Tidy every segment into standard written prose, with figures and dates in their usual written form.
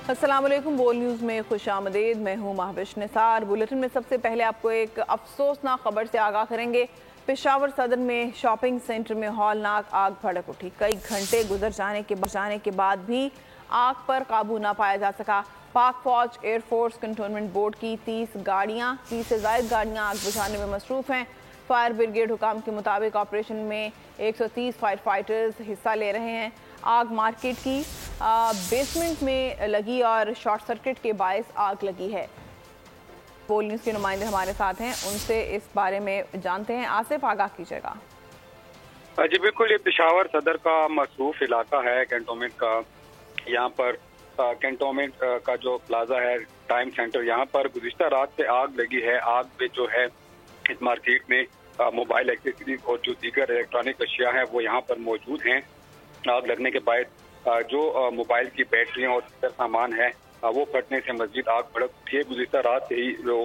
अस्सलाम वालेकुम। बोल न्यूज़ में खुश आमदीद। मैं हूँ महविश निसार। बुलेटिन में सबसे पहले आपको एक अफसोसनाक खबर से आगाह करेंगे। पेशावर सदर में शॉपिंग सेंटर में हौलनाक आग भड़क उठी। कई घंटे गुजर जाने के बाद भी आग पर काबू ना पाया जा सका। पाक फौज, एयरफोर्स, कंटोनमेंट बोर्ड की 30 से ज़ायद गाड़ियाँ आग बुझाने में मसरूफ़ हैं। फायर ब्रिगेड हुकाम के मुताबिक ऑपरेशन में 130 फायर फाइटर्स हिस्सा ले रहे हैं। आग मार्केट की बेसमेंट में लगी और शॉर्ट सर्किट के बायस आग लगी है। बोल न्यूज़ के नुमाइंदे हमारे साथ हैं, उनसे इस बारे में जानते हैं। आसिफ, आगाह कीजिएगा। जी बिल्कुल, ये पेशावर सदर का मसरूफ इलाका है कैंटोनमेंट का। यहाँ पर कैंटोनमेंट का जो प्लाजा है टाइम सेंटर, यहाँ पर गुज़िश्ता रात से आग लगी है। आग में जो है इस मार्केट में मोबाइल एक्सेसरीज और जो दीगर इलेक्ट्रॉनिक अशिया हैं वो यहाँ पर मौजूद हैं। आग लगने के बाद जो मोबाइल की बैटरियाँ और दीगर सामान है वो फटने से मजीद आग भड़क उठी है। गुज़िश्ता रात से ही जो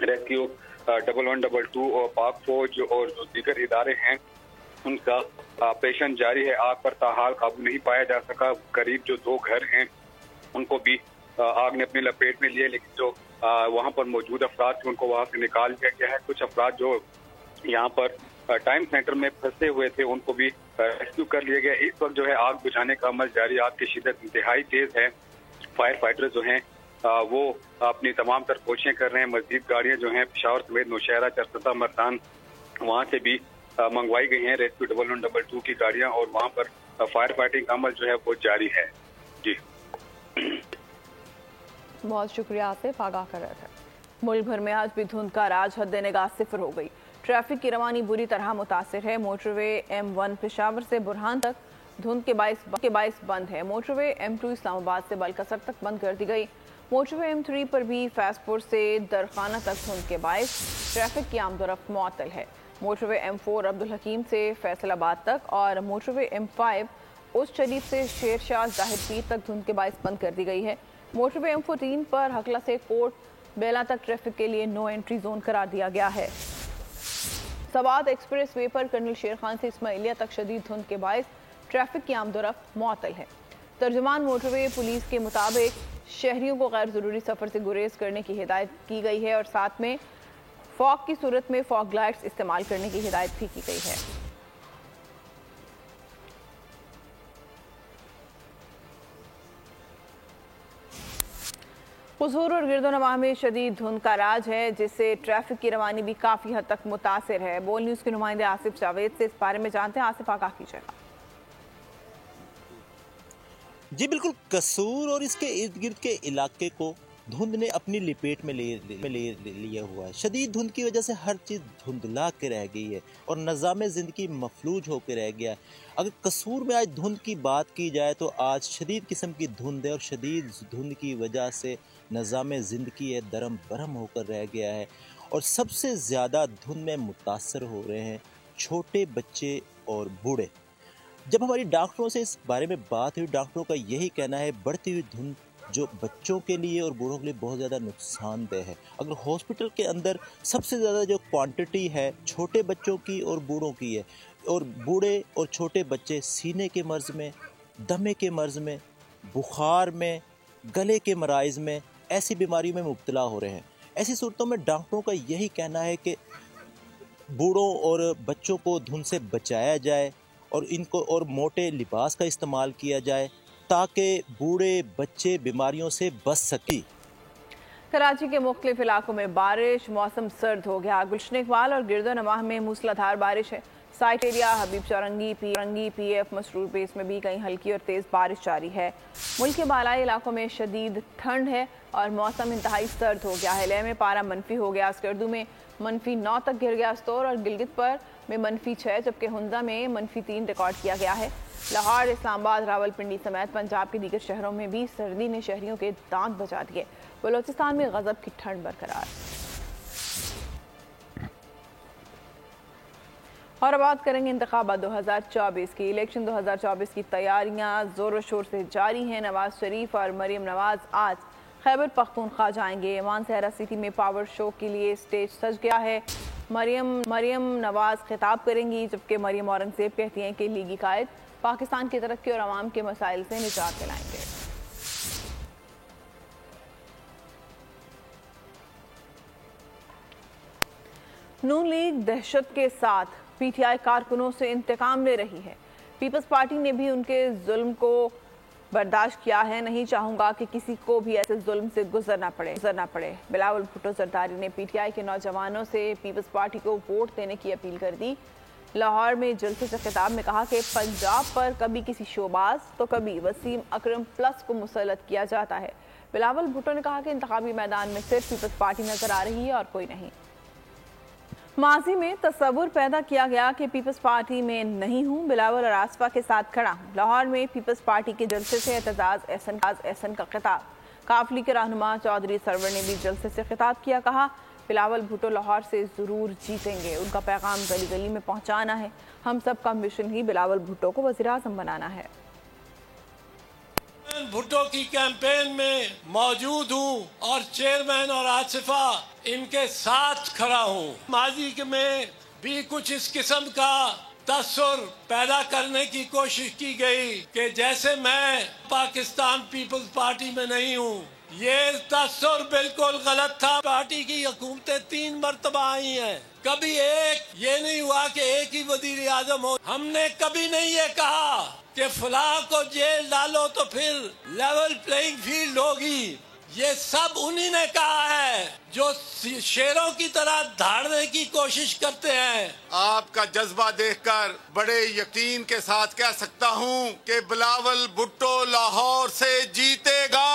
रेस्क्यू 1112 और पाक फौज और जो दीगर इदारे हैं उनका ऑपरेशन जारी है। आग पर ताहाल काबू नहीं पाया जा सका। करीब जो 2 घर हैं उनको भी आग ने अपनी लपेट में लिए, लेकिन जो वहां पर मौजूद अफराद थे उनको वहां से निकाल दिया गया है। कुछ अफराद जो यहाँ पर टाइम सेंटर में फंसे हुए थे उनको भी रेस्क्यू कर लिया गया। इस वक्त जो है आग बुझाने का अमल जारी। आग की शिद्दत इंतहाई तेज है। फायर फाइटर जो हैं वो अपनी तमाम तर कोशिशें कर रहे हैं। मजीद गाड़ियां जो हैं पेशावर समेत नौशहरा, चरसता, मरदान वहाँ से भी मंगवाई गई हैं। रेस्क्यू 1112 की गाड़ियां और वहाँ पर फायर फाइटिंग अमल जो है वो जारी है। जी बहुत शुक्रिया आसिफ, आगाह कर रहे थे। मुल्क भर में आज भी धुंध का राज हद निगाह सिफर हो गई। ट्रैफिक की रवानी बुरी तरह मुतासिर है। मोटरवे M1 पेशावर से बुरहान तक धुंध के बाइस बंद है। मोटरवे M2 इस्लामाबाद से बलकसर तक बंद कर दी गई। मोटरवे M3 पर भी फैजपुर से दरखाना तक धुंध के बाइस ट्रैफिक की आमदोरफ्त मुअत्तल है। मोटरवे M4 अब्दुल हकीम से फैसलाबाद तक और मोटरवे M5 उस शरीफ से शेर शाह जाहिर पीर तक धुंध के बाइस बंद कर दी गई है। मोटरवे M14 पर हकला से कोट बेला तक ट्रैफिक के लिए नो एंट्री जोन करार दिया गया है। सवात एक्सप्रेस वे पर कर्नल शेर खान से इस्माइलिया तक शदीद धुंध के बायस ट्रैफिक की आमदोरफ्त मुअत्तल है। तर्जुमान मोटरवे पुलिस के मुताबिक शहरियों को गैर ज़रूरी सफ़र से गुरेज करने की हिदायत की गई है और साथ में फॉग की सूरत में फॉग लाइट्स इस्तेमाल करने की हिदायत भी की गई है। हुजूर और गिरदोनवाह में शदीद धुंध का राज है, जिससे ट्रैफिक की रवानी भी काफ़ी हद तक मुतासिर है। बोल न्यूज़ के नुमाइंदे आसिफ जावेद से इस बारे में जानते हैं। आसिफ, आगाह कीजिएगा। जी बिल्कुल, कसूर और इसके इर्द गिर्द के इलाके को धुंध ने अपनी लिपेट में लिया हुआ है। शदीद धुंध की वजह से हर चीज़ धुंधला के रह गई है और निज़ाम ज़िंदगी मफलूज होकर रह गया है। अगर कसूर में आज धुंध की बात की जाए तो आज शदीद किस्म की धुंध है और शदीद धुंध की वजह से निज़ाम ज़िंदगी है दरम बरम होकर रह गया है। और सबसे ज़्यादा धुंध में मुतासर हो रहे हैं छोटे बच्चे और बूढ़े। जब हमारी डॉक्टरों से इस बारे में बात हुई, डॉक्टरों का यही कहना है बढ़ती हुई धुंध जो बच्चों के लिए और बूढ़ों के लिए बहुत ज़्यादा नुकसानदेह है। अगर हॉस्पिटल के अंदर सबसे ज़्यादा जो क्वांटिटी है छोटे बच्चों की और बूढ़ों की है, और बूढ़े और छोटे बच्चे सीने के मर्ज़ में, दमे के मर्ज़ में, बुखार में, गले के मराइज़ में, ऐसी बीमारियों में मुब्तला हो रहे हैं। ऐसी सूरतों में डॉक्टरों का यही कहना है कि बूढ़ों और बच्चों को धुंध से बचाया जाए और इनको और मोटे लिबास का इस्तेमाल किया जाए ताकि बूढ़े बच्चे बीमारियों से बच सकें। कराची के मुख्तलिफ इलाकों में बारिश, मौसम सर्द हो गया। गुलशन इकबाल और गिरदोनवाह में मूसलाधार बारिश है। साइट एरिया हबीब चौरंगी, PF, मसरूर बेस में भी कहीं हल्की और तेज़ बारिश जारी है। मुल्क के बालाई इलाकों में शदीद ठंड है और मौसम इंतहाई सर्द हो गया है। लेह में पारा मनफी हो गया, स्कर्दू में -9 तक गिर गया। स्तोर और गिलगित पर में -6, जबकि हुंजा में -3 रिकॉर्ड किया गया है। लाहौर, इस्लामाबाद, रावलपिंडी समेत पंजाब के दीगर शहरों में भी सर्दी ने शहरियों के दांत बजा दिए। बलोचिस्तान में गजब की ठंड बरकरार। और अब बात करेंगे इंतखाबात 2024 की। इलेक्शन 2024 की तैयारियां जोर शोर से जारी हैं। नवाज शरीफ और मरीम नवाज आज खैबर पख्तूनख्वा जाएंगे। मानसहरा सिटी में पावर शो के लिए स्टेज सज गया है। मरीम नवाज खिताब करेंगी, जबकि मरीम औरंगजेब कहती हैं कि लीगी कायद पाकिस्तान की तरक्की और आवाम के मसाइल से निजात दिलाएंगे। नून लीग दहशत के साथ पीटीआई कारकुनों से इंतकाम ले रही है। पीपल्स पार्टी ने भी उनके जुल्म को बर्दाश्त किया है। नहीं चाहूंगा कि किसी को भी ऐसे जुल्म से गुजरना पड़े। बिलावल भुट्टो जरदारी ने पीटीआई के नौजवानों से पीपल्स पार्टी को वोट देने की अपील कर दी। लाहौर में जलसे से खिताब में कहा कि पंजाब पर कभी किसी शोबाज तो कभी वसीम अकरम प्लस को मुसल्लत किया जाता है। बिलावल भुट्टो ने कहा कि इंतखाबी मैदान में सिर्फ पीपल्स पार्टी नजर आ रही है और कोई नहीं। माजी में तस्वुर पैदा किया गया कि पीपल्स पार्टी में नहीं हूं, बिलावल और आसफा के साथ खड़ा हूं। लाहौर में पीपल्स पार्टी के जलसे से एतजाज एहसन का खिताब। काफली के रहनुमा चौधरी सरवर ने भी जलसे से खिताब किया। कहा बिलावल भुट्टो लाहौर से जरूर जीतेंगे। उनका पैगाम गली गली में पहुंचाना है। हम सब का मिशन ही बिलावल भुट्टो को वज़ीर-ए-आज़म बनाना है। भुट्टो की कैंपेन में मौजूद हूं और चेयरमैन और आसिफा इनके साथ खड़ा हूं। माजी में भी कुछ इस किस्म का तस्वुर पैदा करने की कोशिश की गई कि जैसे मैं पाकिस्तान पीपल्स पार्टी में नहीं हूं। ये तस्वुर बिल्कुल गलत था। पार्टी की हुकूमतें 3 मरतबा आई हैं, कभी ये नहीं हुआ कि एक ही वजीर आजम हो। हमने कभी नहीं ये कहा कि फलां को जेल डालो तो फिर लेवल प्लेइंग फील्ड होगी। ये सब उन्हीं ने कहा है जो शेरों की तरह धाड़ने की कोशिश करते हैं। आपका जज्बा देखकर बड़े यकीन के साथ कह सकता हूं कि बिलावल भुट्टो लाहौर से जीतेगा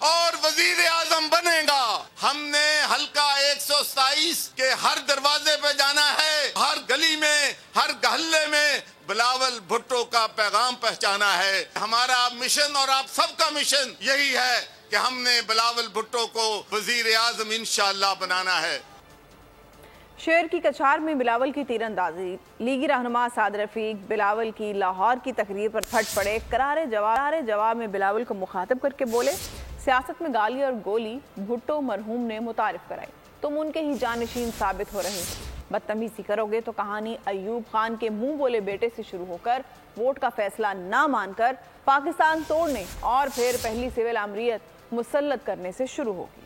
और वजीर आजम बनेगा। हमने हल्का 127 के हर दरवाजे पे जाना है, हर गली में, हर गहल्ले में बिलावल भुट्टो का पैगाम पहुंचाना है। हमारा मिशन और आप सबका मिशन यही है कि हमने बिलावल भुट्टो को वजीर आजम इंशाअल्लाह बनाना है। शेर की कछार में बिलावल की तीरंदाजी। लीगी रहनुमा साद रफीक बिलावल की लाहौर की तकरीर पर फट पड़े। करारे जवाब में बिलावल को मुखातिब करके बोले, सियासत में गाली और गोली भुट्टो मरहूम ने मुतारिफ कराई। तुम उनके ही जानशीन साबित हो रहे हो। बदतमीजी करोगे तो कहानी अयूब खान के मुंह बोले बेटे से शुरू होकर वोट का फैसला ना मानकर पाकिस्तान तोड़ने और फिर पहली सिविल आमरीत मुसल्लत करने से शुरू होगी।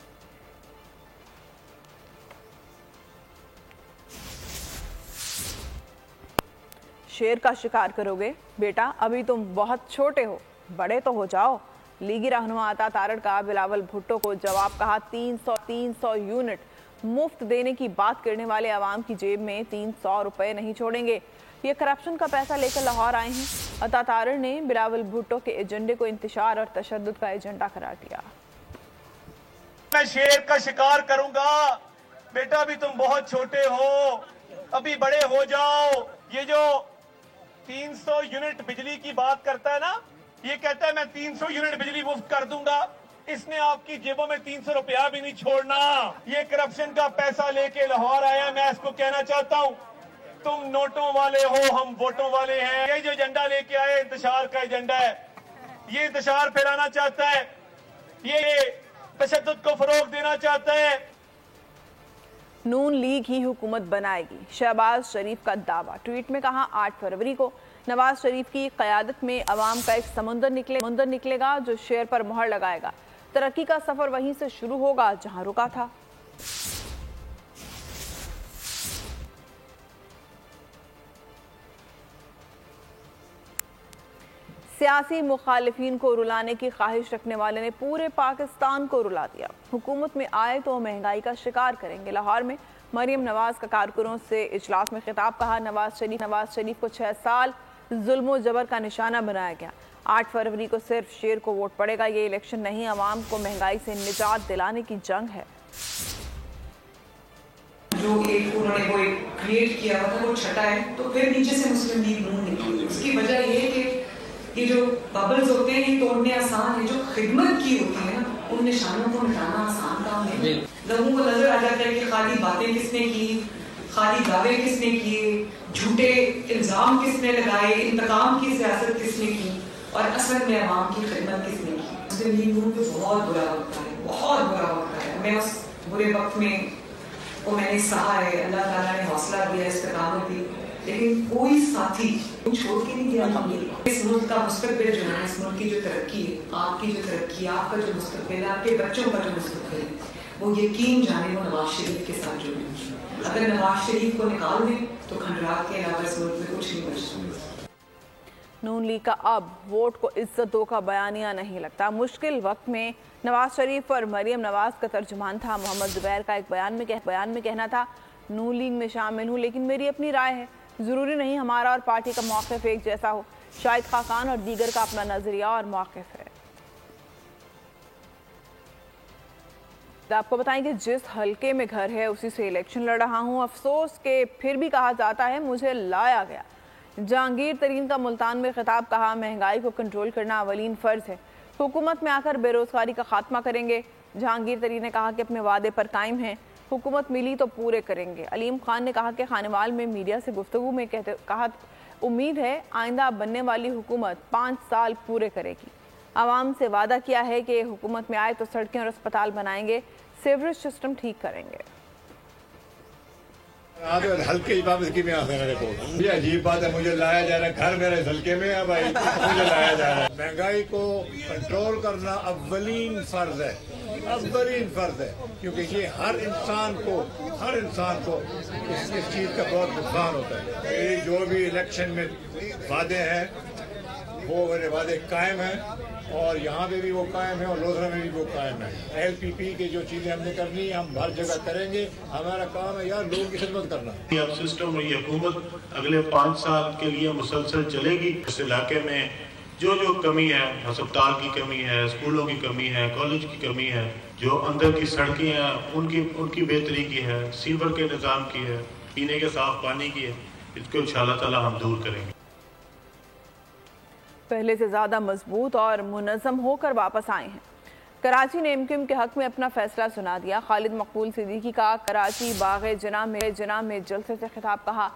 शेर का शिकार करोगे बेटा, अभी तुम बहुत छोटे हो, बड़े तो हो जाओ। लीगी रहनुमा अता तारड़ का बिलावल भुट्टो को जवाब। कहा 300 यूनिट मुफ्त देने की बात करने वाले आवाम की जेब में 300 रुपए नहीं छोड़ेंगे। ये करप्शन का पैसा लेकर लाहौर आए हैं। अता तारड़ ने बिलावल भुट्टो के एजेंडे को इंतशार और तशद्दुद का एजेंडा करार दिया। मैं शेर का शिकार करूंगा बेटा, अभी तुम बहुत छोटे हो, अभी बड़े हो जाओ। ये जो 300 यूनिट बिजली की बात करता है ना, ये कहता है मैं 300 यूनिट बिजली मुफ्त कर दूंगा। इसने आपकी जेबों में 300 रुपया भी नहीं छोड़ना। ये करप्शन का पैसा लेके लाहौर आया। मैं इसको कहना चाहता हूं, तुम नोटों वाले हो, हम वोटों वाले हैं। ये जो एजेंडा लेके आए इंतशार का एजेंडा है, ये इंतशार फैलाना चाहता है, ये तशद्दुद को फरोग देना चाहता है। नून लीग ही हुकूमत बनाएगी, शहबाज शरीफ का दावा। ट्वीट में कहा 8 फरवरी को नवाज शरीफ की क़यादत में अवाम का एक समुंदर निकलेगा जो शेर पर मोहर लगाएगा। तरक्की का सफर वहीं से शुरू होगा जहां रुका था। सियासी मुखालिफिन को रुलाने की ख्वाहिश रखने वाले ने पूरे पाकिस्तान को रुला दिया। हुकूमत में आए तो महंगाई का शिकार करेंगे। लाहौर में मरियम नवाज का कारकुनों से इजलास में खिताब। कहा नवाज शरीफ को 6 साल जुल्म जबर का निशाना बनाया गया। 8 फरवरी को सिर्फ शेर को वोट पड़ेगा। ये इलेक्शन नहीं, अवाम को महंगाई से निजात दिलाने की जंग है। जो एक उन्होंने वो एक क्रिएट किया था वो छटा है, तो फिर नीचे से मुस्लिम लीग नून निकली। उसकी वजह ये कि ये जो बबल्स होते हैं ये तोड़ने आसान है, जो खिदमत की होती है ना उन निशानों को मिटाना आसान काम है। लोगों को नजर आ जाता है कि खाली बातें किसने की, खाली दावे किसने किए, झूठे इल्जाम किसने लगाए, इंतकाम की सियासत किसने की और असल में अवाम की खिदमत किसने की। मुस्लिम लीग नून पे बहुत बुरा वक्त है, बहुत बुरा वक्त है। मैं उस बुरे वक्त में वो मैंने सहा है, अल्लाह ताला ने हौसला दिया, इस्तिकामत दी, लेकिन कोई साथी छोड़ के नहीं दिया। इस मुल्क का मुस्तकबिल जो है, इस मुल्क की जो तरक्की है, आपकी जो तरक्की, आपका जो मुस्तकबिल, आपके बच्चों का जो मुस्तकबिल, वो यकीन जाने वो नवाज शरीफ के साथ जुड़ेंगे। अगर नवाज शरीफ को निकाल दें तो खंडरात के अलावा इस मुल्क में कुछ नहीं बचता। नून लीग का अब वोट को इज्जत दो का बयानिया नहीं लगता। मुश्किल वक्त में नवाज शरीफ और मरियम नवाज का तर्जुमान था। मोहम्मद जुबैर का एक बयान में कहना था, नून लीग में शामिल हूँ लेकिन मेरी अपनी राय है, ज़रूरी नहीं हमारा और पार्टी का मौक़िफ़ एक जैसा हो। शाहिद खाकान और दीगर का अपना नज़रिया और मौक़िफ़ है। आपको बताएं कि जिस हलके में घर है उसी से इलेक्शन लड़ रहा हूँ। अफसोस के फिर भी कहा जाता है मुझे लाया गया। जहांगीर तरीन का मुल्तान में खिताब, कहा महंगाई को कंट्रोल करना अवलीन फ़र्ज है, हुकूमत में आकर बेरोज़गारी का खात्मा करेंगे। जहांगीर तरीन ने कहा कि अपने वादे पर कायम हैं, हुकूमत मिली तो पूरे करेंगे। अलीम खान ने कहा कि खानेवाल में मीडिया से गुफ्तगू में कहा उम्मीद है आइंदा बनने वाली हुकूमत 5 साल पूरे करेगी। आवाम से वादा किया है कि हुकूमत में आए तो सड़कें और अस्पताल बनाएंगे, सीवरेज सिस्टम ठीक करेंगे। हल्के की में ये अजीब बात है, मुझे लाया जा रहा है, घर मेरे हल्के में है भाई, मुझे लाया जा रहा है। महंगाई को कंट्रोल करना अव्वलीन फर्ज है, अव्वलीन फर्ज है, क्योंकि ये हर इंसान को इस चीज का बहुत नुकसान होता है। ये जो भी इलेक्शन में वादे हैं वो मेरे वादे कायम हैं और यहाँ पे भी वो कायम है और लोधरा में भी वो कायम है। LPP के जो चीजें हमने करनी है हम हर जगह करेंगे। हमारा काम है यार लोगों की खिदमत करना। अब सिस्टम में ये हुकूमत अगले 5 साल के लिए मुसलसल चलेगी। इस इलाके में जो कमी है, अस्पताल की कमी है, स्कूलों की कमी है, कॉलेज की कमी है, जो अंदर की सड़कें हैं उनकी बेहतरी की है, सीवर के निज़ाम की है, पीने के साफ पानी की है, इसको इंशाअल्लाह ताला हम दूर करेंगे। पहले से ज़्यादा मजबूत और मुनज़्ज़म होकर वापस आए हैं। कराची ने MQM के हक में अपना फैसला सुना दिया। खालिद मकबूल सिद्दीकी का कराची बाग़े जना में जलसे से खिताब, कहा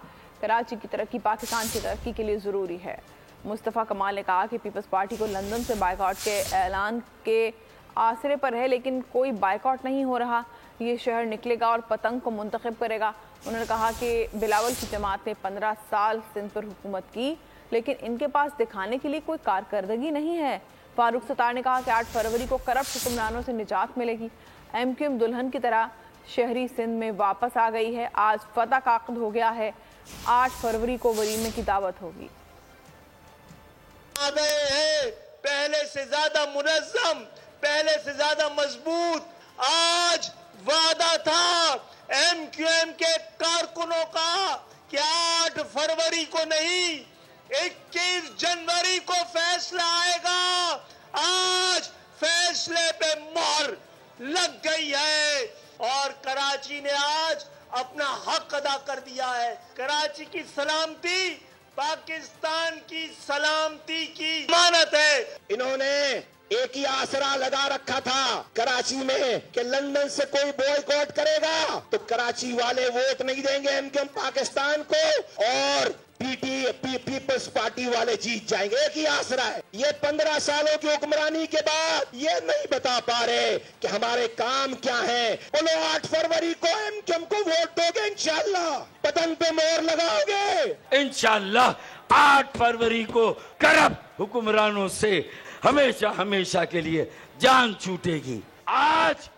कराची की तरक्की पाकिस्तान की तरक्की के लिए ज़रूरी है। मुस्तफ़ा कमाल ने कहा कि पीपल्स पार्टी को लंदन से बाइकआउट के ऐलान के आसरे पर है लेकिन कोई बाइकआउट नहीं हो रहा, ये शहर निकलेगा और पतंग को मुंतखब करेगा। उन्होंने कहा कि बिलावल की जमात ने 15 साल सिंध पर हुकूमत की लेकिन इनके पास दिखाने के लिए कोई कारकर्दगी नहीं है। फारूक सत्तार ने कहा कि 8 फरवरी को करप्ट हुक्मरानों से निजात मिलेगी। MQM दुल्हन की तरह शहरी सिंध में वापस आ गई है। आज फतह का अक़्द हो गया है, 8 फरवरी को वलीमे की दावत होगी। आ गए हैं पहले से ज्यादा मुनज़्ज़म, पहले से ज्यादा मजबूत। आज वादा था MQM के कारकुनों का कि 8 फरवरी को नहीं 21 जनवरी को फैसला आएगा। आज फैसले पे मोहर लग गई है और कराची ने आज अपना हक अदा कर दिया है। कराची की सलामती पाकिस्तान की सलामती की जमानत है। इन्होंने एक ही आसरा लगा रखा था कराची में कि लंदन से कोई बॉयकॉट करेगा तो कराची वाले वोट नहीं देंगे MQM पाकिस्तान को और पीपल्स पार्टी वाले जीत जाएंगे। एक ही आसरा है। ये 15 सालों की हुक्मरानी के बाद ये नहीं बता पा रहे कि हमारे काम क्या है। बोलो 8 फरवरी को MQM को वोट दोगे इंशाल्लाह, पतंग पे मोहर लगाओगे इंशाल्लाह। 8 फरवरी को करप्ट हुक्मरानों से हमेशा के लिए जान छूटेगी। आज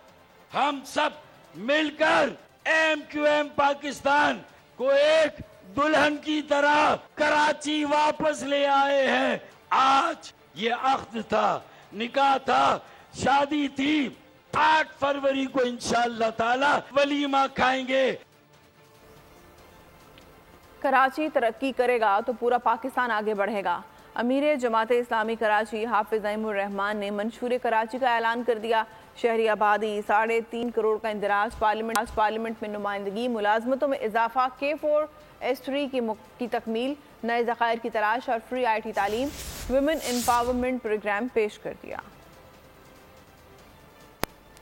हम सब मिलकर MQM पाकिस्तान को एक दुल्हन की तरह कराची वापस ले आए हैं। आज ये अक़्द था, निकाह था, शादी थी। 8 फरवरी को इंशाअल्लाह ताला वलीमा खाएंगे। कराची तरक्की करेगा तो पूरा पाकिस्तान आगे बढ़ेगा। अमीर जमात इस्लामी कराची हाफिज अईमुर रहमान ने मंशूर कराची का ऐलान कर दिया। शहरी आबादी 3.5 करोड़ का इंदराज, पार्लियामेंट में नुमाइंदगी, मुलाजमतों में इजाफा, K4 S3 की तकमील, नए ज़खायर की तलाश और फ्री IT तालीम, वुमेन एम्पावरमेंट प्रोग्राम पेश कर दिया।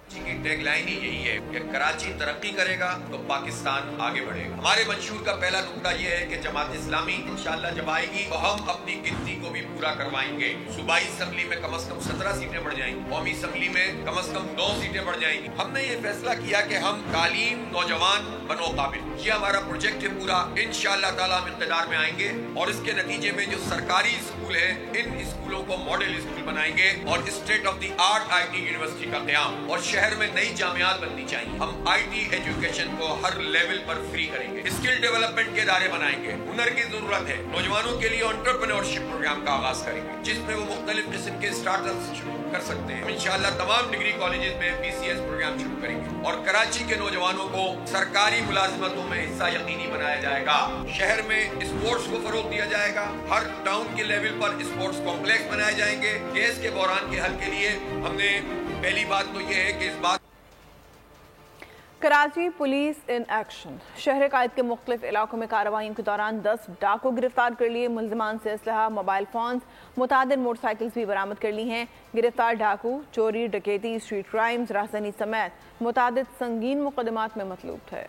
की टैगलाइन ही यही है कि कराची तरक्की करेगा तो पाकिस्तान आगे बढ़ेगा। हमारे मंशूर का पहला नुकता यह है कि जमात इस्लामी इंशाअल्लाह जब आएगी तो हम अपनी गिनती को भी पूरा करवाएंगे। सूबाई असम्बली में कम से कम 17 सीटें बढ़ जाएंगी, कौमी असम्बली में कम से कम 2 सीटें बढ़ जाएंगी। हमने ये फैसला किया कि हम तालीम, नौजवान बनो काबिल, ये हमारा प्रोजेक्ट है पूरा। इंशाअल्लाह ताला हम इक़्तिदार में आएंगे और इसके नतीजे में जो सरकारी स्कूल है इन स्कूलों को मॉडल स्कूल बनाएंगे और state of the art IT university का क़याम और शहर में नई जामियात बननी चाहिए। हम IT एजुकेशन को हर लेवल पर फ्री करेंगे, स्किल डेवलपमेंट के इदारे बनाएंगे, हुनर की जरूरत है, नौजवानों के लिए एंटरप्रेन्योरशिप प्रोग्राम का आगाज करेंगे जिसमें वो मुख्तलिफ किस्म के स्टार्टअप्स शुरू कर सकते हैं। इंशाअल्लाह तमाम डिग्री कॉलेजेस में BCS प्रोग्राम शुरू करेंगे और कराची के नौजवानों को सरकारी मुलाजमतों में हिस्सा यकीनी बनाया जाएगा। शहर में स्पोर्ट्स को फरोग दिया जाएगा, हर टाउन के लेवल पर स्पोर्ट्स कॉम्प्लेक्स बनाए जाएंगे। गैस के बहरान के हल के लिए हमने पहली बात तो ये है कि इस बात कराची पुलिस इन एक्शन। शहर कायद के मुख्तलिफ इलाकों में कार्रवाइयों के दौरान 10 डाकू गिरफ्तार कर लिए। मुल्जिमान से असलहा, मोबाइल फोन्स, मुतादिद मोटरसाइकिल्स भी बरामद कर ली हैं। गिरफ्तार डाकू चोरी, डकैती, स्ट्रीट क्राइम्स, राहज़नी समेत मुतादिद संगीन मुकदमात में मतलूब थे।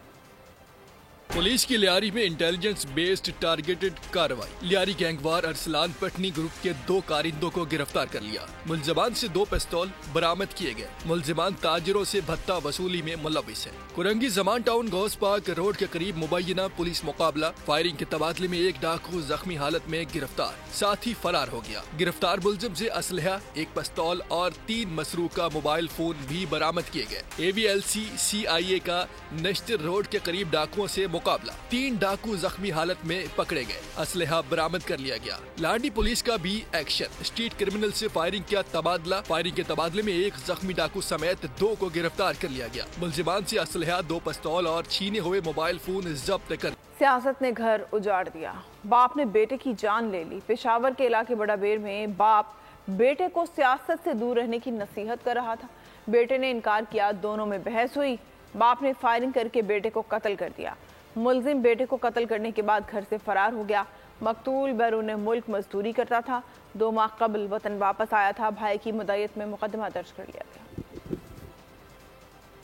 पुलिस की लियारी में इंटेलिजेंस बेस्ड टारगेटेड कार्रवाई। लियारी गैंगवार अरसलान पटनी ग्रुप के 2 कारिंदों को गिरफ्तार कर लिया। मुलजमान से 2 पिस्तौल बरामद किए गए। मुलजमान ताजरों से भत्ता वसूली में मुलविस है। Korangi Zaman town Ghaus park road के करीब मुबैना पुलिस मुकाबला। फायरिंग के तबादले में 1 डाकू जख्मी हालत में गिरफ्तार, साथ ही फरार हो गया। गिरफ्तार मुलजिम से असलहा, 1 पिस्तौल और 3 मसरूका मोबाइल फोन भी बरामद किए गए। AVLC CIA का नश्तर रोड के करीब डाकुओं से मुकाबला। 3 डाकू जख्मी हालत में पकड़े गए। असलहा बरामद कर लिया गया। लाडी पुलिस का भी एक्शन। स्ट्रीट क्रिमिनल से फायरिंग का तबादला। फायरिंग के तबादले में 1 जख्मी डाकू समेत 2 को गिरफ्तार कर लिया गया। मुलजिमान से असलहा, 2 पिस्तौल और छीने हुए मोबाइल फोन जब्त कर। सियासत ने घर उजाड़ दिया, बाप ने बेटे की जान ले ली। पेशावर के इलाके बड़ा बेर में बाप बेटे को सियासत से दूर रहने की नसीहत कर रहा था। बेटे ने इनकार किया, दोनों में बहस हुई। बाप ने फायरिंग करके बेटे को कत्ल कर दिया। मुलजिम बेटे को कत्ल करने के बाद घर से फरार हो गया। मकतूल बैरून मुल्क मजदूरी करता था। 2 माह कबल वतन वापस आया था। भाई की मदायत में मुकदमा दर्ज कर लिया गया।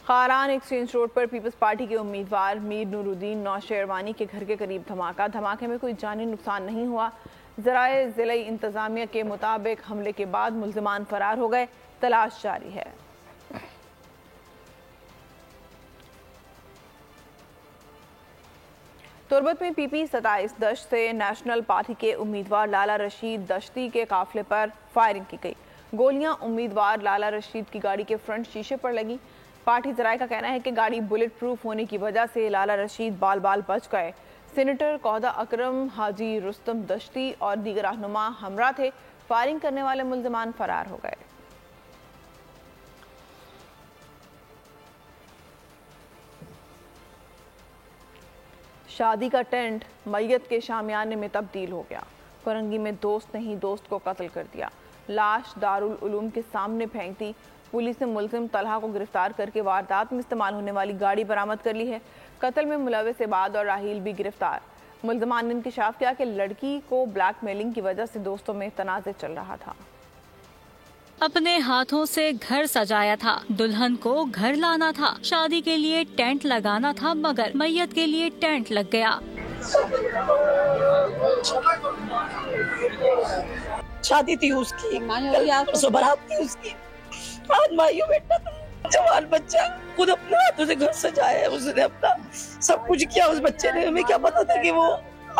खारान एक्सचेंज रोड पर पीपल्स पार्टी के उम्मीदवार मीर नूरुद्दीन नौशेरवानी के घर के करीब धमाका। धमाके में कोई जानी नुकसान नहीं हुआ। ज़राए ज़िला इंतजामिया के मुताबिक हमले के बाद मुलजिमान फरार हो गए। तलाश जारी है। तुर्बत में PP 27 दश्त से नेशनल पार्टी के उम्मीदवार लाला रशीद दश्ती के काफिले पर फायरिंग की गई। गोलियां उम्मीदवार लाला रशीद की गाड़ी के फ्रंट शीशे पर लगी। पार्टी जराये का कहना है कि गाड़ी बुलेट प्रूफ होने की वजह से लाला रशीद बाल बाल बच गए। सेनेटर कौदा अकरम, हाजी रुस्तम दश्ती और दीगर रहनुमा हमरा थे। फायरिंग करने वाले मुलजिमान फरार हो गए। शादी का टेंट मैयत के शामियाने में तब्दील हो गया। कुरंगी में दोस्त ने ही दोस्त को कत्ल कर दिया। लाश दारुल उलूम के सामने फेंक दी। पुलिस ने मुलजिम तलहा को गिरफ्तार करके वारदात में इस्तेमाल होने वाली गाड़ी बरामद कर ली है। कत्ल में मुलविस इबाद और राहील भी गिरफ्तार। मुलजमान ने इंकशाफ किया कि लड़की को ब्लैकमेलिंग की वजह से दोस्तों में तनाज़े चल रहा था। अपने हाथों से घर सजाया था, दुल्हन को घर लाना था, शादी के लिए टेंट लगाना था, मगर मैयत के लिए टेंट लग गया। शादी थी उसकी, बारात थी उसकी। आज मायूं बेटा जवान बच्चा खुद अपने हाथों से घर सजाया है। उसने अपना सब कुछ किया उस बच्चे ने। हमें क्या पता था कि वो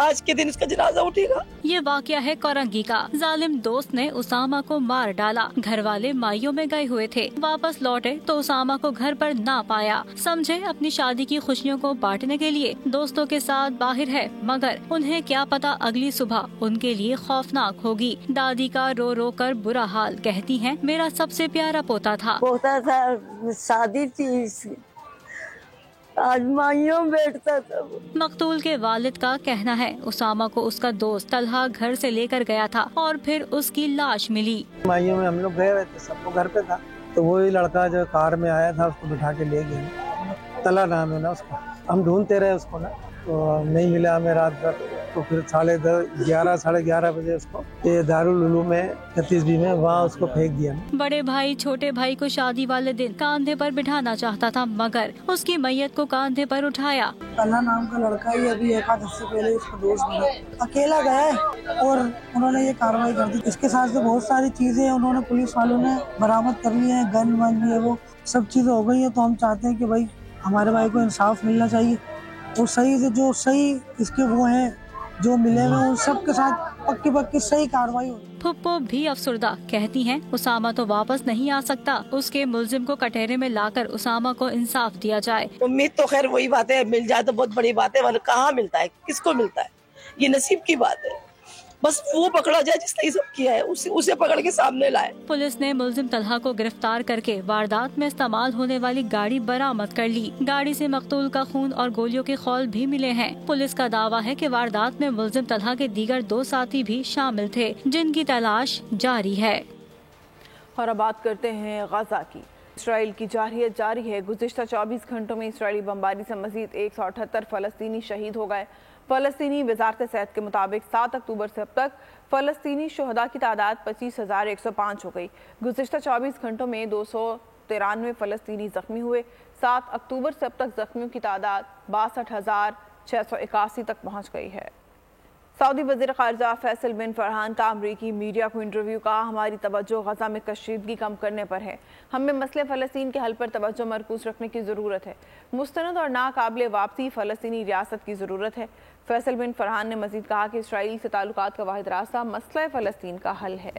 आज के दिन इसका जनाजा उठेगा। ये वाकया है कोरंगी का। जालिम दोस्त ने उसामा को मार डाला। घर वाले माइयों में गए हुए थे, वापस लौटे तो उसामा को घर पर ना पाया। समझे अपनी शादी की खुशियों को बांटने के लिए दोस्तों के साथ बाहर है, मगर उन्हें क्या पता अगली सुबह उनके लिए खौफनाक होगी। दादी का रो रो कर बुरा हाल, कहती हैं मेरा सबसे प्यारा पोता था। शादी थी, आज माइयों बैठता था। मकतूल के वालिद का कहना है उसामा को उसका दोस्त तलहा घर से लेकर गया था और फिर उसकी लाश मिली। माइयों में हम लोग गए हुए थे, सब लोग घर पे था, तो वही लड़का जो कार में आया था उसको बिठा के ले गए। तला नाम है ना उसका। हम ढूंढते रहे उसको ना, तो नहीं मिला हमें रात भर। तो फिर 11:30 साढ़े 11 बजे उसको ये दारुल उलूम में 36B में वहाँ उसको फेंक दिया। बड़े भाई छोटे भाई को शादी वाले दिन कांधे पर बिठाना चाहता था, मगर उसकी मैयत को कांधे पर उठाया। तला नाम का लड़का ही अभी 1 आध हफ्ते पहले उसका दोस्त मिला, अकेला गया है और उन्होंने ये कार्रवाई कर दी। इसके साथ बहुत सारी चीजें उन्होंने पुलिस वालों ने बरामद कर ली है, गन वन ये वो सब चीजें हो गई है। तो हम चाहते हैं कि भाई हमारे भाई को इंसाफ मिलना चाहिए और सही से जो सही इसके वो हैं जो मिले हुए उन सब के साथ पक्की सही कार्रवाई हो। پھپھو بھی افسردہ، کہتی ہیں اسامہ تو واپس نہیں آ سکتا، اس کے ملزم کو کٹہرے میں لا کر اسامہ کو انصاف دیا جائے۔ امید تو خیر وہی بات ہے، مل جائے تو بہت بڑی بات ہے، ورنہ کہاں ملتا ہے، کس کو ملتا ہے، یہ نصیب کی بات ہے، بس وہ پکڑا جائے جس نے یہ سب کیا ہے، اسے پکڑ کے سامنے لائے۔ پولیس نے ملزم طلحہ کو گرفتار کر کے واردات میں استعمال ہونے والی گاڑی برآمد کر لی۔ گاڑی سے مقتول کا خون اور گولیوں کے خول بھی ملے ہیں۔ پولیس کا دعویٰ ہے کہ واردات میں ملزم طلحہ کے دیگر 2 ساتھی بھی شامل تھے، جن کی تلاش جاری ہے۔ اور اب بات کرتے ہیں غزہ کی۔ اسرائیل کی جارحیت جاری ہے۔ گزشتہ 24 گھنٹوں میں اسرائیلی بمباری سے مزید 178 فلسطینی شہید ہو گئے۔ فلسطینی وزارت صحت کے مطابق 7 اکتوبر سے اب تک فلسطینی شہداء کی تعداد 25,105 ہو گئی۔ گزشتہ 24 گھنٹوں میں 293 فلسطینی زخمی ہوئے۔ 7 اکتوبر سے اب تک زخمیوں کی تعداد 62,681 تک پہنچ گئی ہے۔ سعودی وزیر خارجہ فیصل بن فرحان کا امریکی میڈیا کو انٹرویو کا ہماری توجہ غزہ میں کشیدگی کم کرنے پر ہے، ہمیں مسئلہ فلسطین کے حل پر توجہ مرکوز رکھنے کی ضرورت ہے، مستند اور ناقابل واپسی فلسطینی ریاست کی ضرورت ہے۔ فیصل بن فرحان نے مزید کہا کہ اسرائیل سے تعلقات کا واحد راستہ مسئلہ فلسطین کا حل ہے۔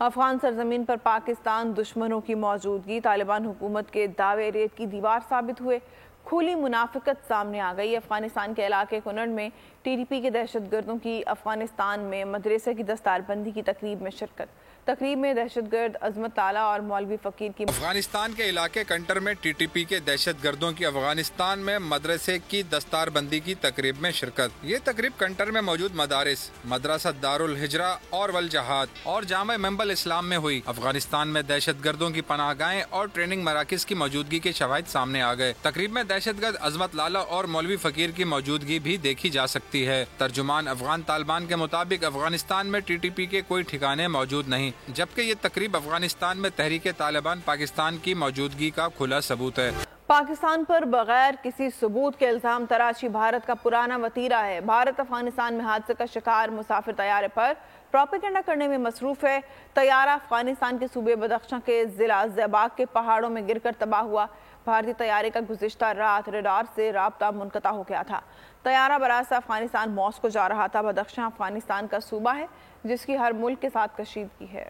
افغان سرزمین پر پاکستان دشمنوں کی موجودگی، طالبان حکومت کے دعوے ریت کی دیوار ثابت ہوئے، کھلی منافقت سامنے آ گئی۔ افغانستان کے علاقے کنڑ میں ٹی ٹی پی کے دہشت گردوں کی افغانستان میں مدرسے کی دستار بندی کی تقریب میں شرکت۔ تقریب میں دہشت گرد عظمت تالا اور مولوی فقیر کی افغانستان کے علاقے کنٹر میں ٹی ٹی پی کے دہشت گردوں کی افغانستان میں مدرسے کی دستار بندی کی تقریب میں شرکت۔ یہ تقریب کنٹر میں موجود مدارس، مدرسہ دارالہجرہ اور والجہاد اور جامع منبع اسلام میں ہوئی۔ افغانستان میں دہشت گردوں کی پناہ گاہیں اور ٹریننگ مراکز کی موجودگی کے شواہد سامنے آ گئے۔ تقریب میں دہشت گرد عظمت لالا اور مولوی فقیر کی موجودگی بھی دیکھی جا سکتی ہے۔ ترجمان افغان طالبان کے مطابق افغانستان میں ٹی ٹی پی کے کوئی ٹھکانے موجود نہیں، جبکہ یہ تقریب افغانستان میں تحریک طالبان پاکستان کی موجودگی کا کھلا ثبوت ہے۔ پاکستان پر بغیر کسی ثبوت کے الزام تراشی بھارت کا پرانا وتیرہ ہے۔ بھارت افغانستان میں حادثے کا شکار مسافر طیارے پر پروپیگنڈا کرنے میں مصروف ہے۔ طیارہ افغانستان کے صوبے بدخشاں کے ضلع زیباک کے پہاڑوں میں گر کر تباہ ہوا۔ بھارتی طیارے کا گزشتہ رات ریڈار سے رابطہ منقطع ہو گیا تھا۔ طیارہ براستہ افغانستان ماسکو جا رہا تھا۔ بدخشاں افغانستان کا صوبہ ہے جس کی ہر ملک کے ساتھ کشیدگی ہے۔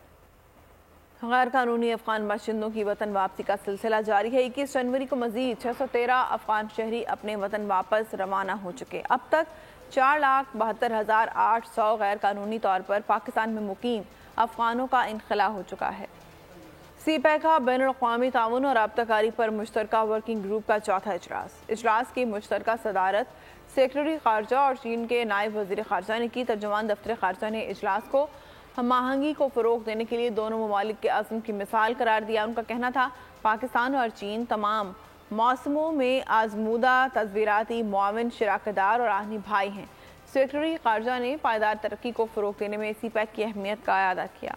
غیر قانونی افغان باشندوں کی وطن واپسی کا سلسلہ جاری ہے۔ 21 جنوری کو مزید 613 افغان شہری اپنے وطن واپس روانہ ہو چکے۔ اب تک 4,72,800 غیر قانونی طور پر پاکستان میں مقیم افغانوں کا انخلاء ہو چکا ہے۔ سی پیک کا بین الاقوامی تعاون اور رابطہ کاری پر مشترکہ ورکنگ گروپ کا چوتھا اجلاس کی مشترکہ صدارت سیکرٹری خارجہ اور چین کے نائب وزیر خارجہ نے کی۔ ترجمان دفتر خارجہ نے اجلاس کو ہم آہنگی کو فروغ دینے کے لیے دونوں ممالک کے عزم کی مثال قرار دیا۔ ان کا کہنا تھا پاکستان اور چین تمام موسموں میں آزمودہ تصویراتی معاون شراکت دار اور آہنی بھائی ہیں۔ سیکرٹری خارجہ نے پائیدار ترقی کو فروغ دینے میں سی پیک کی اہمیت کا اعادہ کیا۔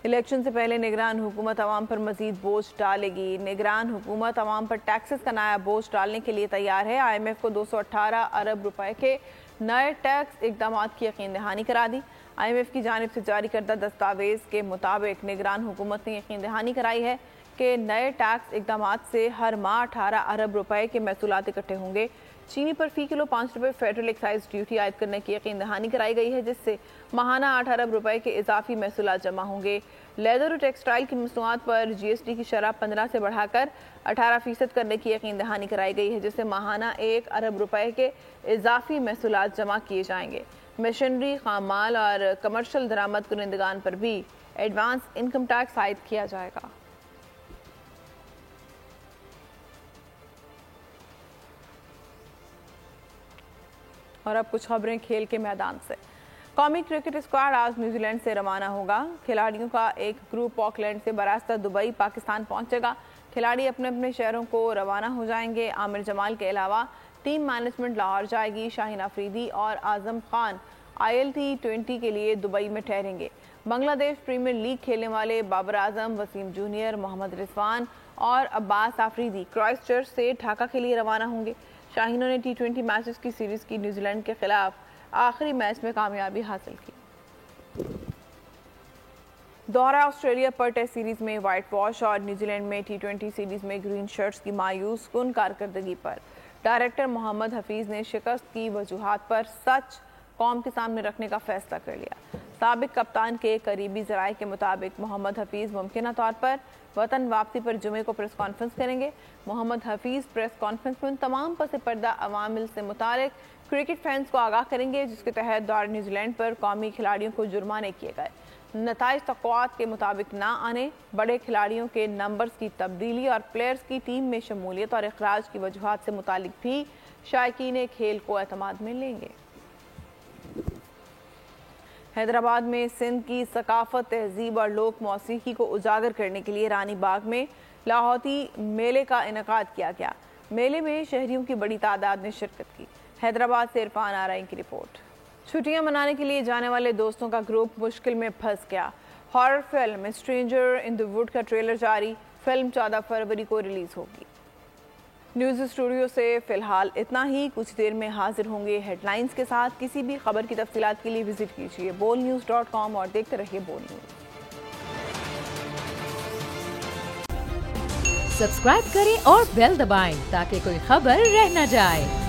الیکشن سے پہلے نگران حکومت عوام پر مزید بوجھ ڈالے گی۔ نگران حکومت عوام پر ٹیکسز کا نیا بوجھ ڈالنے کے لیے تیار ہے۔ آئی ایم ایف کو 218 ارب روپے کے نئے ٹیکس اقدامات کی یقین دہانی کرا دی۔ آئی ایم ایف کی جانب سے جاری کردہ دستاویز کے مطابق نگران حکومت نے یقین دہانی کرائی ہے کہ نئے ٹیکس اقدامات سے ہر ماہ 18 ارب روپے کے محصولات اکٹھے ہوں گے۔ چینی پر فی کلو 5 روپے فیڈرل ایکسائز ڈیوٹی عائد کرنے کی یقین دہانی کرائی گئی ہے، جس سے ماہانہ 8 ارب روپے کے اضافی محصولات جمع ہوں گے۔ لیدر اور ٹیکسٹائل کی مصنوعات پر جی ایس ٹی کی شرح 15 سے بڑھا کر 18% کرنے کی یقین دہانی کرائی گئی ہے، جس سے ماہانہ 1 ارب روپے کے اضافی محصولات جمع کیے جائیں گے۔ مشینری، خام مال اور کمرشل درآمد کنندگان پر بھی ایڈوانس انکم ٹیکس عائد کیا جائے گا۔ اور اب کچھ خبریں کھیل کے میدان سے۔ قومی کرکٹ اسکواڈ آج نیوزی لینڈ سے روانہ ہوگا۔ کھلاڑیوں کا ایک گروپ آکلینڈ سے براستہ دبئی پاکستان پہنچے گا۔ کھلاڑی اپنے اپنے شہروں کو روانہ ہو جائیں گے۔ عامر جمال کے علاوہ ٹیم مینجمنٹ لاہور جائے گی۔ شاہین افریدی اور اعظم خان ILT20 کے لیے دبئی میں ٹھہریں گے۔ بنگلہ دیش پریمیئر لیگ کھیلنے والے بابر اعظم، وسیم جونیئر، محمد رضوان اور عباس آفریدی کرائسٹ چرچ سے ڈھاکہ کے لیے روانہ ہوں گے۔ شاہینوں نے T20 میچز کی سیریز کی نیوزی لینڈ کے خلاف آخری میچ میں کامیابی حاصل کی۔ دورہ آسٹریلیا پر ٹیسٹ سیریز میں وائٹ واش اور نیوزی لینڈ میں T20 سیریز میں گرین شرٹس کی مایوس کن کارکردگی پر डायरेक्टर मोहम्मद हफीज ने शिकस्त की वजूहात पर सच कौम के सामने रखने का फैसला कर लिया। साबिक कप्तान के करीबी ज़राए के मुताबिक मोहम्मद हफीज मुमकिन तौर पर वतन वापसी पर जुमे को प्रेस कॉन्फ्रेंस करेंगे। मोहम्मद हफीज प्रेस कॉन्फ्रेंस में तमाम पस पर्दा अवामिल से मुतालिक क्रिकेट फैंस को आगाह करेंगे, जिसके तहत दौरे न्यूजीलैंड पर कौमी खिलाड़ियों को जुर्माने किए गए। नताइज तक़व्वात के मुताबिक ना आने, बड़े खिलाड़ियों के नंबर्स की तब्दीली और प्लेयर्स की टीम में शमूलियत और इखराज की वजूहात से मुतालिक भी शायकीन खेल को एतमाद में लेंगे। हैदराबाद में सिंध की सकाफत, तहजीब और लोक मौसीकी को उजागर करने के लिए रानी बाग में लाहौती मेले का इनेकाद किया गया। मेले में शहरियों की बड़ी तादाद ने शिरकत की। हैदराबाद से इरफान आराई की रिपोर्ट। छुट्टियां मनाने के लिए जाने वाले दोस्तों का ग्रुप मुश्किल में फंस गया। Horror film stranger in the wood का ट्रेलर जारी। फिल्म 14 फरवरी को रिलीज होगी। न्यूज़ स्टूडियो से फिलहाल इतना ही। कुछ देर में हाजिर होंगे हेडलाइंस के साथ। किसी भी खबर की तफसीलात के लिए विजिट कीजिए bolnews.com और देखते रहिए बोल न्यूज़। सब्सक्राइब करें और बेल दबाएं ताकि कोई खबर रह न जाए।